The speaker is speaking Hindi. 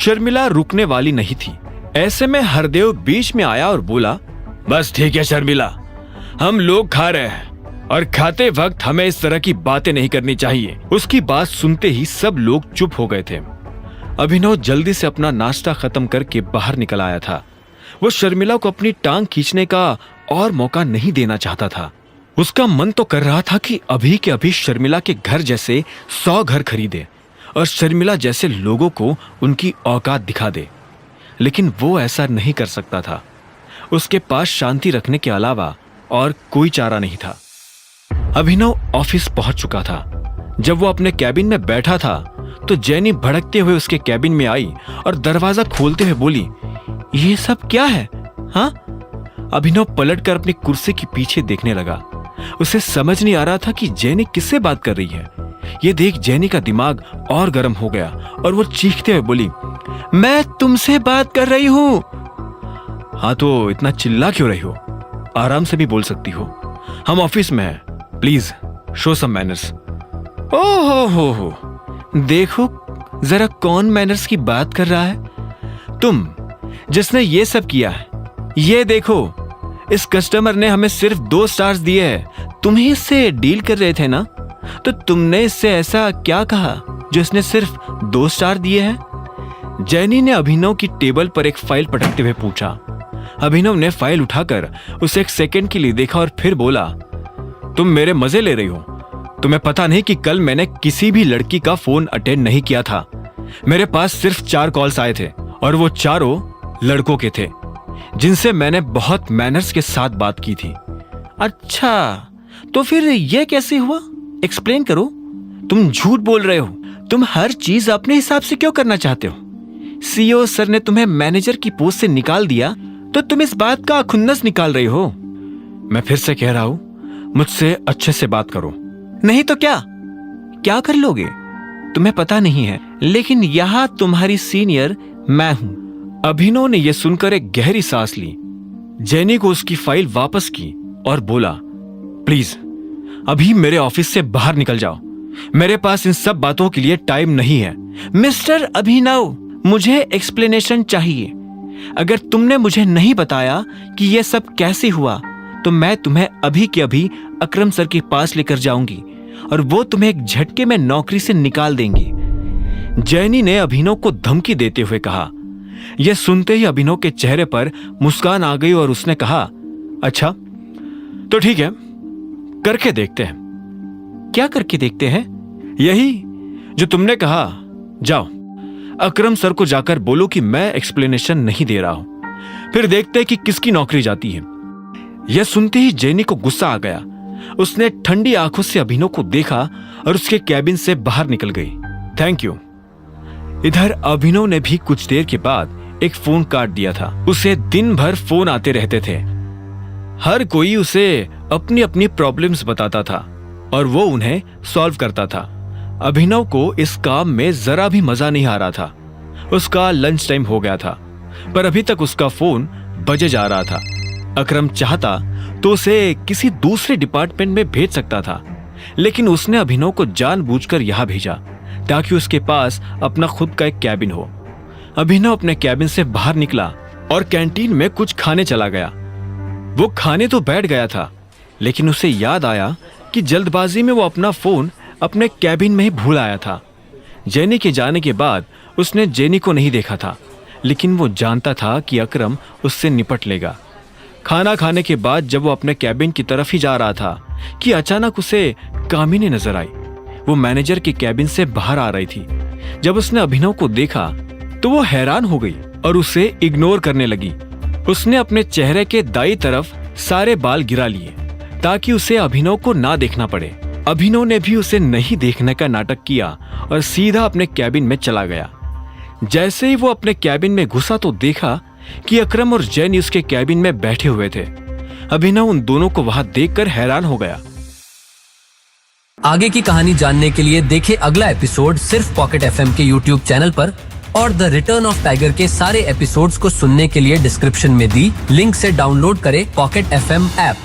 शर्मिला रुकने वाली नहीं थी। ऐसे में हरदेव बीच में आया और बोला, बस ठीक है शर्मिला, हम लोग खा रहे हैं और खाते वक्त हमें इस तरह की बातें नहीं करनी चाहिए। उसकी बात सुनते ही सब लोग चुप हो गए थे। अभिनव जल्दी से अपना नाश्ता खत्म करके बाहर निकल आया था। वो शर्मिला को अपनी टांग खींचने का और मौका नहीं देना चाहता था। उसका मन तो कर रहा था कि अभी के अभी शर्मिला के घर जैसे 100 घर खरीदे और शर्मिला जैसे लोगों को उनकी औकात दिखा दे, लेकिन वो ऐसा नहीं कर सकता था। उसके पास शांति रखने के अलावा और कोई चारा नहीं था। अभिनव ऑफिस पहुंच चुका था। जब वो अपने कैबिन में बैठा था तो जेनी भड़कते हुए उसके कैबिन में आई और दरवाजा खोलते हुए बोली, ये सब क्या है? हाँ? अभिनव पलटकर अपनी कुर्सी के पीछे देखने लगा। उसे समझ नहीं आ रहा था कि जेनी किससे बात कर रही है। ये देख जेनी का दिमाग और गर्म हो गया और वो चीखते हुए बोली, मैं तुमसे बात कर रही हूं। हाँ तो इतना चिल्ला क्यों रही हो? आराम से भी बोल सकती हो। हम ऑफिस में हैं, प्लीज शो सम मैनर्स। ओहो हो, देखो जरा कौन मैनर्स की बात कर रहा है? तुम जिसने ये सब किया है। ये देखो, इस कस्टमर ने हमें सिर्फ 2 स्टार्स दिए हैं। तुम ही इससे डील कर रहे थे ना, तो तुमने इससे ऐसा क्या कहा जो इसने सिर्फ 2 स्टार दिए हैं? जेनी ने अभिनव की टेबल पर एक फाइल पटकते हुए पूछा। अभिनव ने फाइल उठाकर उसे एक सेकंड के लिए देखा और फिर बोला, तुम मेरे मजे ले रही हो? तुम्हें पता नहीं कि कल मैंने किसी भी लड़की का फोन अटेंड नहीं किया था। मेरे पास सिर्फ 4 कॉल्स आए थे और वो चारों लड़कों के थे जिनसे मैंने बहुत मैनर्स के साथ बात की थी। अच्छा, तो फिर ये कैसे हुआ? एक्सप्लेन करो। तुम झूठ बोल रहे हो। तुम हर चीज अपने हिसाब से क्यों करना चाहते हो? सीईओ सर ने तुम्हें मैनेजर की पोस्ट से निकाल दिया तो तुम इस बात का खुन्नस निकाल रही हो। मैं फिर से कह रहा हूं, मुझसे अच्छे से बात करो। नहीं तो क्या कर लोगे? तुम्हें पता नहीं है, लेकिन यहां तुम्हारी सीनियर मैं हूं। अभिनव ने यह सुनकर एक गहरी सांस ली। जेनी को उसकी फाइल वापस की और बोला, प्लीज अभी मेरे ऑफिस से बाहर निकल जाओ। मेरे पास इन सब बातों के लिए टाइम नहीं है। मिस्टर अभिनव, मुझे एक्सप्लेनेशन चाहिए। अगर तुमने मुझे नहीं बताया कि यह सब कैसे हुआ तो मैं तुम्हें अभी के अभी अकरम सर के पास लेकर जाऊंगी और वो तुम्हें एक झटके में नौकरी से निकाल देंगी। जेनी ने अभिनव को धमकी देते हुए कहा। यह सुनते ही अभिनव के चेहरे पर मुस्कान आ गई और उसने कहा, अच्छा तो ठीक है, करके देखते हैं। क्या करके देखते हैं? यही जो तुमने कहा। जाओ अकरम सर को जाकर बोलो कि मैं एक्सप्लेनेशन नहीं दे रहा हूं, फिर देखते हैं कि किसकी नौकरी जाती है। यह सुनते ही जेनी को गुस्सा आ गया। उसने ठंडी आंखों से अभिनव को देखा और उसके कैबिन से बाहर निकल गई। Thank you. इधर अभिनव ने भी कुछ देर के बाद एक फोन काट दिया था। उसे दिन भर फोन आते रहते थे। हर कोई उसे अपनी अपनी प्रॉब्लम्स बताता था और वो उन्हें सॉल्व करता था। अभिनव को इस काम में जरा भी मजा नहीं आ रहा था। उसका लंच टाइम हो गया था पर अभी तक उसका फोन बजे जा रहा था। अकरम चाहता तो उसे किसी दूसरे डिपार्टमेंट में भेज सकता था, लेकिन उसने अभिनव को जानबूझकर यहां भेजा ताकि उसके पास अपना खुद का एक कैबिन हो। अभिनव अपने कैबिन से बाहर निकला और कैंटीन में कुछ खाने चला गया। वो खाने तो बैठ गया था, लेकिन उसे याद आया कि जल्दबाजी में वो अपना फोन अपने कैबिन में ही भूल आया था। जेनी के जाने के बाद उसने जेनी को नहीं देखा था, लेकिन वो जानता था कि अकरम उससे निपट लेगा। खाना खाने के बाद जब वो अपने कैबिन की तरफ ही जा रहा था कि अचानक उसे कामिनी नजर आई। वो मैनेजर के कैबिन से बाहर आ रही थी। जब उसने अभिनव को देखा तो वो हैरान हो गई और उसे इग्नोर करने लगी। उसने अपने चेहरे के दाईं तरफ सारे बाल गिरा लिए ताकि उसे अभिनव को ना देखना पड़े। अभिनव ने भी उसे नहीं देखने का नाटक किया और सीधा अपने कैबिन में चला गया। जैसे ही वो अपने कैबिन में घुसा तो देखा कि अकरम और जेनी उसके कैबिन में बैठे हुए थे। अभिनव उन दोनों को वहां देखकर हैरान हो गया। आगे की कहानी जानने के लिए देखें अगला एपिसोड सिर्फ पॉकेट एफएम के यूट्यूब चैनल पर और द रिटर्न ऑफ टाइगर के सारे एपिसोड्स को सुनने के लिए डिस्क्रिप्शन में दी लिंक से डाउनलोड करें पॉकेट एफएम ऐप।